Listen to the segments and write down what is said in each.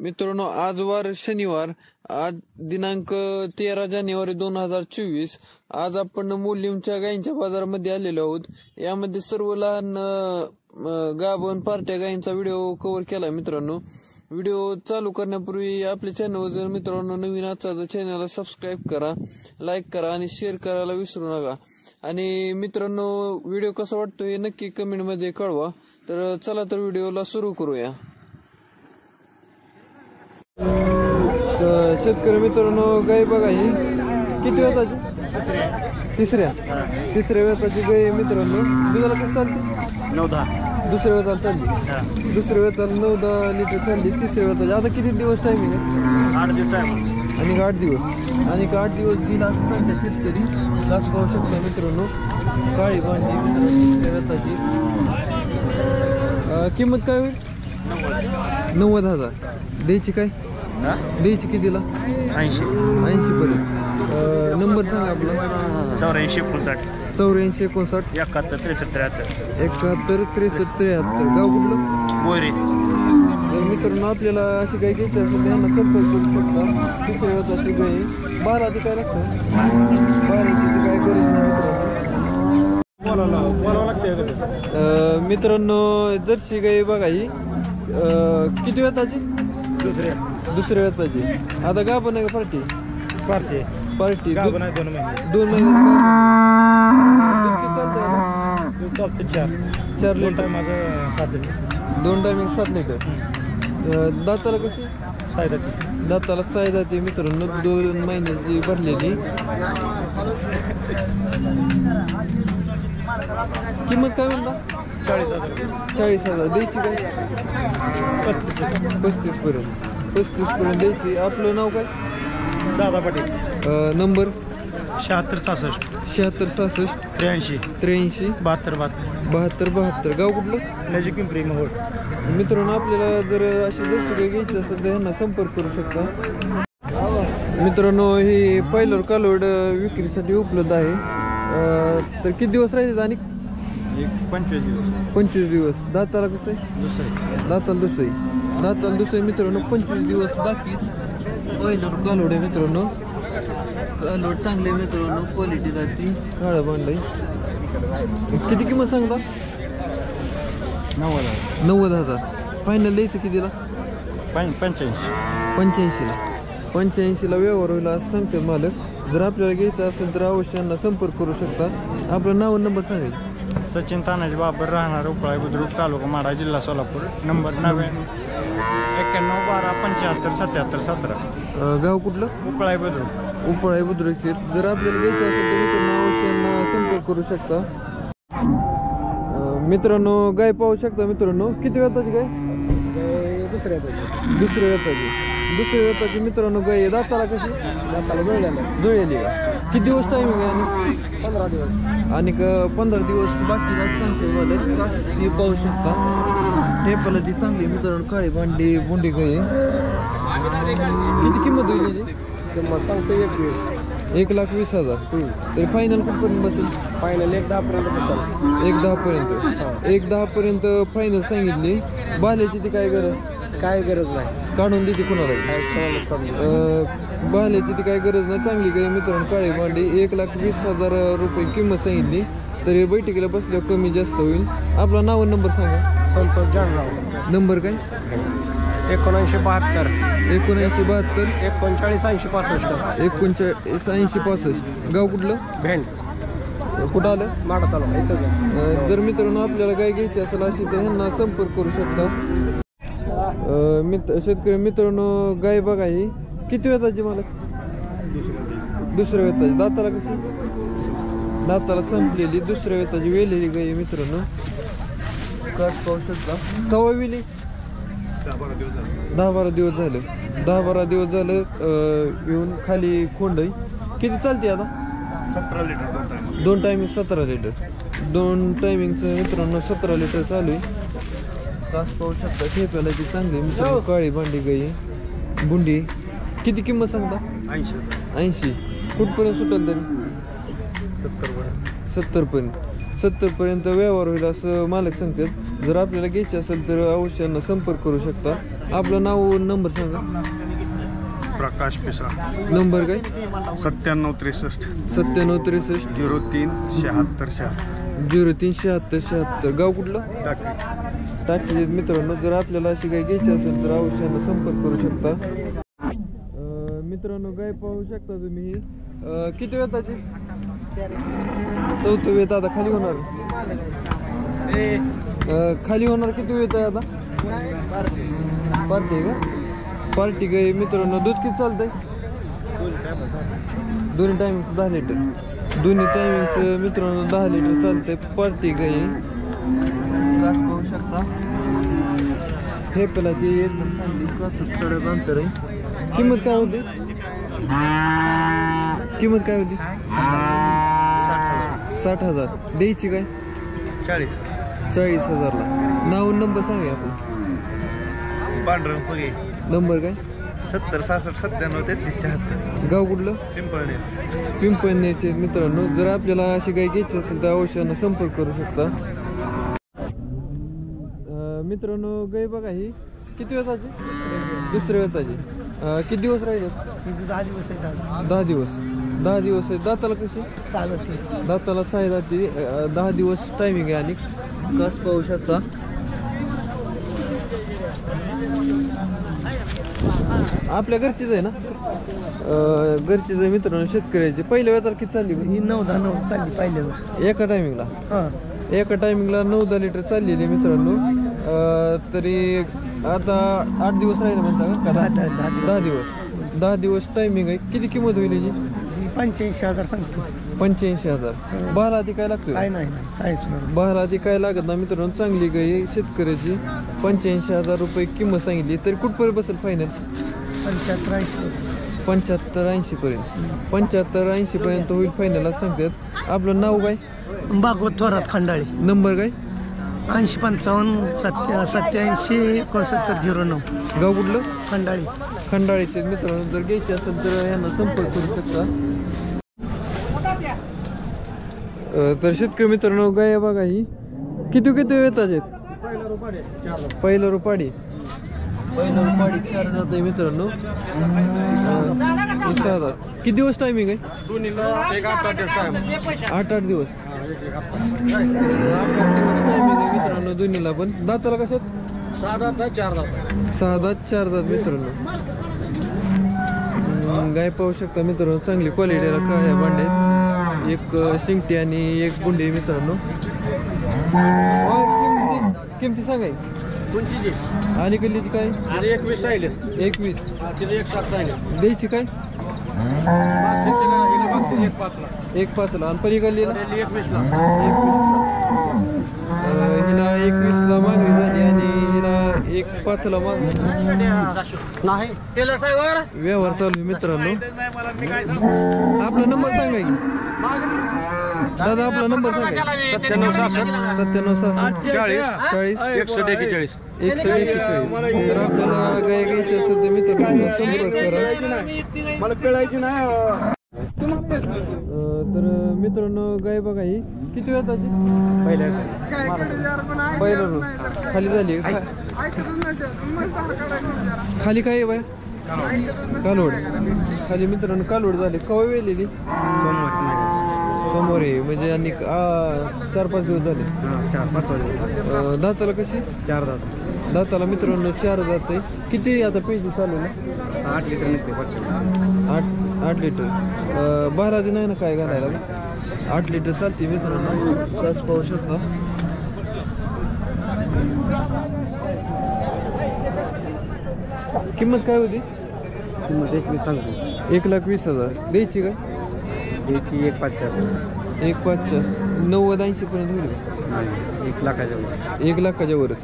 मित्रांनो, आज वार शनिवार, आज दिनांक 13 जानेवारी 2024. आज आपण मोलिमच्या गायींच्या बाजारामध्ये आलेलो आहोत. यामध्ये सर्व लहान गाभण पार्ट्या गायींचा व्हिडिओ कव्हर केला. मित्रांनो, व्हिडिओ चालू करण्यापूर्वी आपल्या चॅनलवर जर मित्रांनो नवीन असाल तर चॅनलला सबस्क्राईब करा, लाईक करा आणि शेअर करायला विसरू नका. आणि मित्रांनो, व्हिडिओ कसा वाटतो हे नक्की कमेंटमध्ये कळवा. तर चला तर व्हिडिओला सुरू करूया. शेतकरी मित्रांनो, गाय बघा, ही किती वेताची? तिसऱ्या वेताची गाय मित्रांनो. दुधाला कसं चालते? 9-10. दुसऱ्या वेताला चालली. दुसऱ्या वेताला 9-10 लिटर चालली. तिसऱ्या वेताची आता किती दिवस टायमिंग आहे? 8 दिवस टाइम. आणि 8 दिवस. आणि 8 दिवस गेला असं सांगता शेतकरी. लाच पाहू शकता मित्रांनो, काळी भांडी तिसऱ्या वेताची. किंमत काय होईल? 90,000. द्यायची काय? द्यायची कितीला? 80 पर्यंत. नंबर सांगा आपला. 84-59. 84-59 71-63-73. 71-63-73. गाव कुठलं? बोयरे. जर मित्रांनो आपल्याला अशी गाय घ्यायची असेल तर यांना संपर्क करू शकता. तिसऱ्या वेताची गाय. बाराची काय लागतं? बाराची ती काय गरज नाही मित्रांनो. जर्सी गाय बघा, ही किती वेताची? दुसऱ्या वेताची. आता गाभण आहे का पार्टी? पार्टी 2 महिने. 2 महिने चालते. 4 लिटर. 2 timing 7 litre. दाताला कशी? दाताला 6 दाते मित्रांनो. 2 महिन्याची भरलेली. किंमत काय म्हणता? 40,000. द्यायची काय? 35 पर्यंत द्यायची. आपलं नाव काय? दादा पाटील. नंबर 76-66 76-66 83 72 गाव कुठलं? नजीक पिंपरी मोहोळ. मित्रांनो, आपल्याला जर अशी जर्सी गाय घ्यायची असेल तर ह्यांना संपर्क करू शकता. मित्रांनो, ही पहिल्यावर कालवड विक्रीसाठी उपलब्ध आहे. तर किती दिवस राहिले? आणि 25 दिवस. दाताला कसं आहे? दाताला दुसरी मित्रांनो. 25 दिवस बाकी. पहिल्यावर कालवड आहे मित्रांनो. कालवड चांगले मित्रांनो. क्वालिटी राहते. काळं भांड. किती किंमत सांगता? 90,000. फायनल द्यायचं कितीला? 85ला व्यवहार होईल असं सांगते मालक. जर आपल्याला घ्यायचं असेल तर अवश्य यांना संपर्क करू शकता. आपलं नाव नंबर सांगेल. सचिन तानाजी बाबर, राहणार उपळाई बुद्रुक, तालुका माढा, जिल्हा सोलापूर. नंबर 91-12-75-77-17. गाव कुठलं? उपळाई बुद्रुक. जर आपल्याला घ्यायचं असेल तर मित्रांनो अवश्य यांना संपर्क करू शकता. मित्रांनो, गाय पाहू शकता मित्रांनो. किती वेताची गाय? दुसऱ्या वेताची मित्रांनो गाय. दाताला कशी? जुळलेली का? किती दिवस टायमिंग आहे? 15 दिवस. आणि 15 दिवस बाकी जास्त सांगते मला. ती पाहू शकता. टेपला ती चांगली मित्रांनो. काळी भांडी बोंडी गाय. किती किंमत होईल याची? किंमत सांगतो 1,20,000. तरी फायनल कुठपर्यंत बसेल? फायनल 1-10 पर्यंत बसेल. 1-10 पर्यंत फायनल सांगितली. बाल्याची ती काय गरज नाही. काढून देते कुणाला? बाल्याची ती काय गरज नाही. चांगली गाय मित्रांनो. काळी भांडी. 1,20,000 रुपये किंमत सांगितली. तरी बैठकीला बसल्यावर कमी जास्त होईल. आपला नाव नंबर सांगा. संतोष जानराव. नंबर काय? 79-72 39-65 गाव कुठलं? भेंड. कुठं आलं? माढा तालुका. जर मित्रांनो आपल्याला गाय घ्यायची असेल अशी तर ह्यांना संपर्क करू शकता. शेतकरी मित्रांनो, गाय बघा, ही किती वेताची मला? दुसऱ्या वेताची. दाताला कशी? दाताला संपलेली. दुसऱ्या वेताची वेलेली गाय मित्रांनो. कास पाहू शकता. कवा वेली? 10-12 दिवस झाले. 10-12 दिवस झालं येऊन खाली खोंड. किती चालते आता? 17 लिटर. 2 timing 17 litre. 2 टायमिंगचं मित्रांनो 17 लिटर चालू आहे. कास पाहू शकता. ठेप्याला ती चांगली मित्रांनो. काळी भांडी गाई. बुंडी. किती किंमत सांगता? 80. कुठपर्यंत सुटेल तरी? 70 पर्यंत. 70 पर्यंत व्यवहार होईल असं मालक सांगतात. जर आपल्याला घ्यायचे असेल तर अवश्य संपर्क करू शकता. आपलं नाव नंबर सांगा. प्रकाश पिसा. नंबर काय? 9763 9763 03 76 76. 03 76 76. गाव कुठलं? टाकी. मित्रांनो जर आपल्याला अशी गाय घ्यायची असेल तर अवश्य संपर्क करू शकता. मित्रांनो गाय पाहू शकता तुम्ही. किती वेताची? 4थं वेत. आता खाली होणार. खाली होणार किती वेत आहे आता? पार्टी आहे का? पार्टी गाय. मित्रांनो दूध किती चालतंय? दोन्ही टायमिंगचं 10 लिटर. दोन्ही टायमिंगचं मित्रांनो 10 लिटर चालतंय. पार्टी गाय कास पाहू शकता. हे पेला ती एकदम चांगली कासच चढत अंतर आहे. किंमत काय होती? किंमत काय होती? 60,000. द्यायची काय? 40,000ला. नाव नंबर सांगा आपण. पांढरंग पुगे. नंबर काय? 70 66 97 33 76. गाव कुठलं? पिंपळनेर. पिंपळनेरचे. मित्रांनो जर आपल्याला अशी गाय घ्यायची असेल तर अवश्यानं संपर्क करू शकता. मित्रांनो गाय बघा ही किती वेताची? दुसऱ्या वेताची. किती दिवस राहिले? 10 दिवस आहे. 10 दिवस. 10 दिवस आहे. दाताला कशी? दाताला 6 दाती. 10 दिवस टायमिंग आहे. आणि कास पाहू शकता. आपल्या घरचीच आहे ना? घरचीच आहे मित्रांनो. शेतकऱ्याची. पहिल्या वेताला किती चालली? ही 9 चालली पहिल्या. एका टायमिंगला 9-10 लिटर चाललेली मित्रांनो. तरी आता 8 दिवस राहिले म्हणता का? 10 दिवस. 10 दिवस टायमिंग आहे. किती किंमत होईल याची? 85,000 सांगतो. 85,000. बहाला आधी काय लागतो? काय नाही. बहाला आधी काय लागत ना मित्रांनो. चांगली गाय शेतकऱ्याची. 85,000 रुपये किंमत सांगितली. तरी कुठपर्यंत बसेल फायनल? 75-80 पर्यंत. 75-80 पर्यंत होईल फायनल असं सांगतात. आपलं नाव काय? भागवत थोरात खंडाळी. नंबर काय? 8055 87 69 09. गाव कुठलं? खंडाळी. खंडाळीचे. मित्रांनो जर घ्यायचे असेल तर यांना संपर्क करू शकता. तर शेतकरी मित्रांनो गाय बघा ही किती वेताचे आहेत? पहिला रुपाडी. 4 जात आहे मित्रांनो. 6,000. किती दिवस टायमिंग आहे? 8-8 दिवस. 8-8 दिवस टायमिंग आहे मित्रांनो दोन्हीला पण. दाताला कशात? 6 दात 4 दात. 6 दात 4 दात मित्रांनो. गाय पाहू शकता मित्रांनो. चांगली क्वालिटीला काळ्या भांड्यात. एक शिंगटी आणि एक बुंडी मित्रांनो. किमती सांगाय? आणि गल्लीची काय? 21 राहिले. 21. 1.7 राहिले. द्यायची काय? 1.5ला. आणि परी गल्लीला 21ला. हिला 21ला मागणी झाली आणि हिला 1.5ला मागणी. व्यवहार चालू आहे मित्रांनो. आपला नंबर सांगा की दादा. आपला नंबर सांगा. 97 40 141. 141. जर आपल्याला गाय घ्यायची असेल तर मित्रांनो संपर्क करा. मला कळायची नाही. तर मित्रांनो गाय बघा ही किती वेताची? पहिलं खाली झाली. खाली काय आहे बाय? कालवड. खाली मित्रांनो कालवड झाली. कवा वेलेली? सोमवारी. म्हणजे आणि 4-5 दिवस झाले. 4-5 दिवस. दाताला कशी? 4 दात. दाताला मित्रांनो 4 दात आहे. किती आता पेजी चालू ना? 8 लिटर निघते. 8 लिटर. बाहेर नाही ना काय घालायला? 8 लिटर चालते मित्रांनो. तास पाहू शकता. किंमत काय होती? किंमत 21 सांगतो. 1,20,000. द्यायची काय? याची 1.50. 1.50. 90-80 पर्यंत होईल. 1 लाखाच्या वर. 1 लाखाच्या वरच.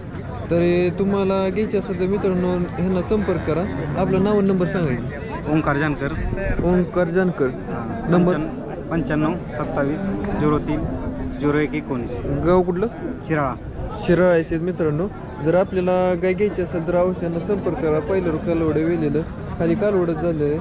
तर तुम्हाला घ्यायची असेल तर मित्रांनो ह्यांना संपर्क करा. आपलं नाव नंबर सांगायचं. ओंकार जानकर. ओंकार जानकर. नंबर 95 27 03 01 19. गाव कुठलं? शिराळा. शिराळ्याचे मित्रांनो. जर आपल्याला गाय घ्यायची असेल तर अवश्यानं संपर्क करा. पहिलं कालवड वेलेलं. खाली कालवडच झालेलं आहे.